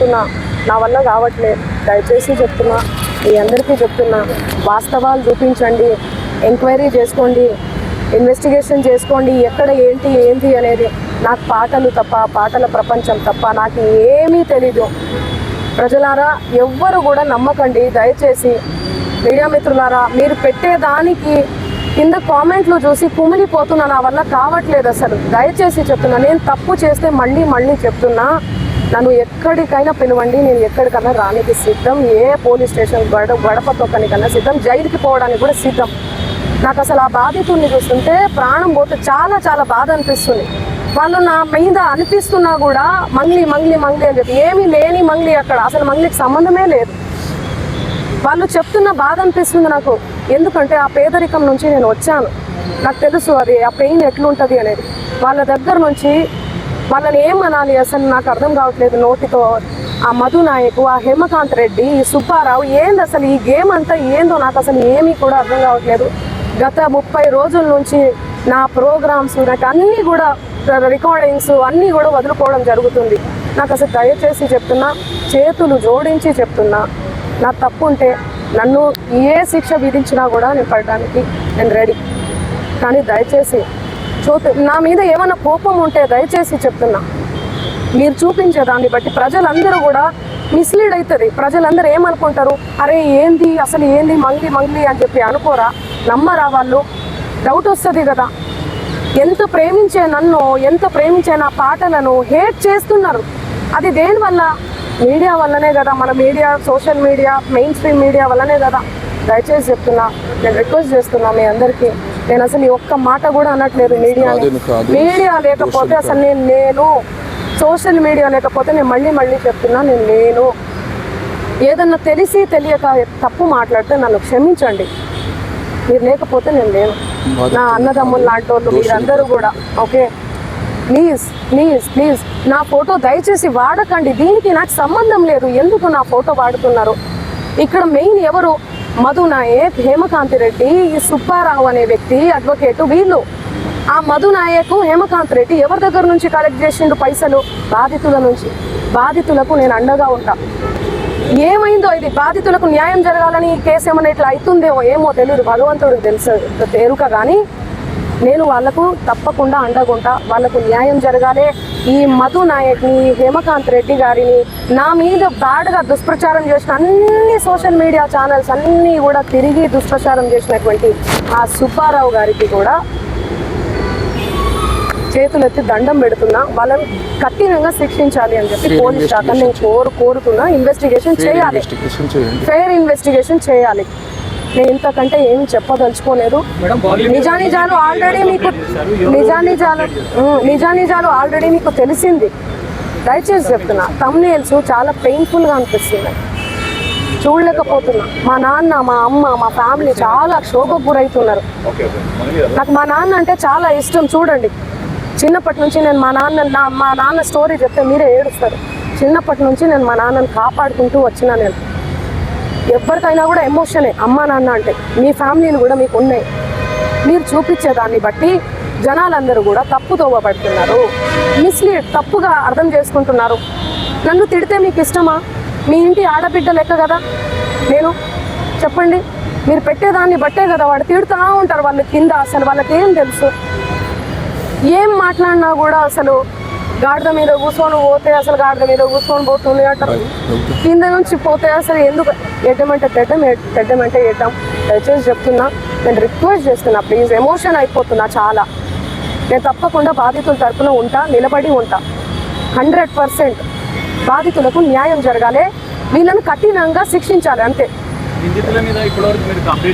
చెప్తున్నా, నా వల్ల కావట్లేదు. దయచేసి చెప్తున్నా, మీ అందరికీ చెప్తున్నా, వాస్తవాలు చూపించండి, ఎంక్వైరీ చేసుకోండి, ఇన్వెస్టిగేషన్ చేసుకోండి, ఎక్కడ ఏంటి అనేది. నాకు పాటలు తప్ప, పాటల ప్రపంచం తప్ప నాకు ఏమీ తెలీదు. ప్రజలారా ఎవ్వరు కూడా నమ్మకండి దయచేసి. మీడియా మిత్రులారా, మీరు పెట్టేదానికి కింద కామెంట్లు చూసి కుమిలిపోతున్నా, నా వల్ల కావట్లేదు అసలు. దయచేసి చెప్తున్నా, నేను తప్పు చేస్తే మళ్ళీ చెప్తున్నా, నన్ను ఎక్కడికైనా పిలవండి, నేను ఎక్కడికైనా రానికి సిద్ధం. ఏ పోలీస్ స్టేషన్ గడప తొక్కనికన్నా సిద్ధం, జైలుకి పోవడానికి కూడా సిద్ధం. నాకు అసలు ఆ బాధితుల్ని చూస్తుంటే ప్రాణం పోతే చాలా బాధ అనిపిస్తుంది. వాళ్ళు నా మీద అనిపిస్తున్నా కూడా మంగ్లీ అని చెప్పి, ఏమీ లేని మంగ్లీ అక్కడ, అసలు మంగ్లీకి సంబంధమే లేదు. వాళ్ళు చెప్తున్న బాధ అనిపిస్తుంది నాకు. ఎందుకంటే ఆ పేదరికం నుంచి నేను వచ్చాను, నాకు తెలుసు అది ఆ పెయిన్ ఎట్లుంటుంది అనేది. వాళ్ళ దగ్గర నుంచి వాళ్ళని ఏమనాలి అసలు నాకు అర్థం కావట్లేదు నోటితో. ఆ మధు నాయకు, ఆ హేమకాంత్ రెడ్డి, ఈ సుబ్బారావు, ఏంది అసలు ఈ గేమ్ అంతా ఏందో నాకు అసలు ఏమీ కూడా అర్థం కావట్లేదు. గత 30 రోజుల నుంచి నా ప్రోగ్రామ్స్, నాకు అన్నీ కూడా రికార్డింగ్స్ అన్నీ కూడా వదులుకోవడం జరుగుతుంది. నాకు అసలు దయచేసి చెప్తున్నా, చేతులు జోడించి చెప్తున్నా, నా తప్పు ఉంటే నన్ను ఏ శిక్ష విధించినా కూడా నేను పడడానికి నేను రెడీ. కానీ దయచేసి నా మీద ఏమైనా కోపం ఉంటే దయచేసి చెప్తున్నా, మీరు చూపించే దాన్ని బట్టి ప్రజలందరూ కూడా మిస్లీడ్ అవుతుంది. ప్రజలందరూ ఏమనుకుంటారు, అరే ఏంది అసలు ఏంది మంగ్లీ అని చెప్పి అనుకోరా, నమ్మరా వాళ్ళు? డౌట్ వస్తుంది కదా. ఎంత ప్రేమించే నన్ను, ఎంత ప్రేమించే నా పాటలను హేట్ చేస్తున్నారు. అది దేనివల్ల? మీడియా వల్లనే కదా. మన media, social media, main stream media వల్లనే కదా. దయచేసి చెప్తున్నా, నేను రిక్వెస్ట్ చేస్తున్నా మీ అందరికీ. నేను అసలు ఈ ఒక్క మాట కూడా అనట్లేదు. మీడియా లేకపోతే అసలు నేను సోషల్ మీడియా లేకపోతే నేను మళ్ళీ చెప్తున్నా, నేను లేను. ఏదన్నా తెలిసి తెలియక తప్పు మాట్లాడితే నన్ను క్షమించండి. మీరు లేకపోతే నేను లేను. నా అన్నదమ్ములు లాంటి వాళ్ళు మీరందరూ కూడా ఓకే. ప్లీజ్ నా ఫోటో దయచేసి వాడకండి. దీనికి నాకు సంబంధం లేదు. ఎందుకు నా ఫోటో వాడుతున్నారు? ఇక్కడ మెయిన్ ఎవరు? మధు నాయక్, హేమకాంత్ రెడ్డి, ఈ సుబ్బారావు అనే వ్యక్తి, అడ్వకేటు, వీళ్ళు. ఆ మధు నాయక్, హేమకాంత్ రెడ్డి ఎవరి దగ్గర నుంచి కలెక్ట్ చేసిండు పైసలు? బాధితుల నుంచి. బాధితులకు నేను అండగా ఉంటా. ఏమైందో ఇది, బాధితులకు న్యాయం జరగాలని ఈ కేసు ఏమైనా ఇట్లా అవుతుందేమో ఏమో తెలియదు, భగవంతుడికి తెలుసు తేరుక. కానీ నేను వాళ్లకు తప్పకుండా అండగుంటా. వాళ్లకు న్యాయం జరగాలి. ఈ మధు నాయక్ని, హేమకాంత్ రెడ్డి గారిని, నా మీద బ్యాడ్గా దుష్ప్రచారం చేసిన అన్ని సోషల్ మీడియా ఛానల్స్ అన్నీ కూడా తిరిగి దుష్ప్రచారం చేసినటువంటి ఆ సుబ్బారావు గారికి కూడా చేతులెత్తి దండం పెడుతున్నా. వాళ్ళని కఠినంగా శిక్షించాలి అని చెప్పి పోలీస్ శాఖ నేను కోరుతున్నా. ఇన్వెస్టిగేషన్ చేయాలి, ఫెయిర్ ఇన్వెస్టిగేషన్ చేయాలి. నేను ఇంతకంటే ఏమి చెప్పదలుచుకోలేదు. నిజానిజాలు ఆల్రెడీ మీకు తెలిసింది. దయచేసి చెప్తున్నా, థంబ్నెయిల్స్ చాలా పెయిన్ఫుల్గా అనిపిస్తున్నాయి, చూడలేకపోతున్నా. మా నాన్న, మా అమ్మ, మా ఫ్యామిలీ చాలా క్షోభకు గురవుతున్నారు. నాకు మా నాన్న అంటే చాలా ఇష్టం. చూడండి, చిన్నప్పటి నుంచి నేను మా నాన్న స్టోరీ చెప్తే మీరే ఏడుస్తారు. చిన్నప్పటి నుంచి నేను మా నాన్నని కాపాడుకుంటూ వచ్చినా. నేను ఎవరికైనా కూడా ఎమోషనే అమ్మ నాన్న అంటే. మీ ఫ్యామిలీలు కూడా మీకు ఉన్నాయి. మీరు చూపించేదాన్ని బట్టి జనాలందరూ కూడా తప్పుదోవ పడుతున్నారు, మిస్లీడ్, తప్పుగా అర్థం చేసుకుంటున్నారు. నన్ను తిడితే మీకు ఇష్టమా? మీ ఇంటి ఆడబిడ్డ లెక్క కదా నేను. చెప్పండి, మీరు పెట్టేదాన్ని బట్టే కదా వాడు తిడుతూ ఉంటారు. వాళ్ళ కింద అసలు వాళ్ళకి ఏం తెలుసు? ఏం మాట్లాడినా కూడా అసలు గాడిద మీద కూర్చొని పోతే అసలు గాడిద మీద కూర్చొని పోతుంది అంటారు. కింద నుంచి పోతే అసలు ఎందుకు ఎడ్డమంటే తెడ్డమంటే ఎడ్డాం. దయచేసి చెప్తున్నా, నేను రిక్వెస్ట్ చేస్తున్నా, ప్లీజ్. ఎమోషన్ అయిపోతున్నా చాలా. నేను తప్పకుండా బాధితుల తరఫున ఉంటా, నిలబడి ఉంటా. 100% బాధితులకు న్యాయం జరగాలి. వీళ్ళని కఠినంగా శిక్షించాలి, అంతే.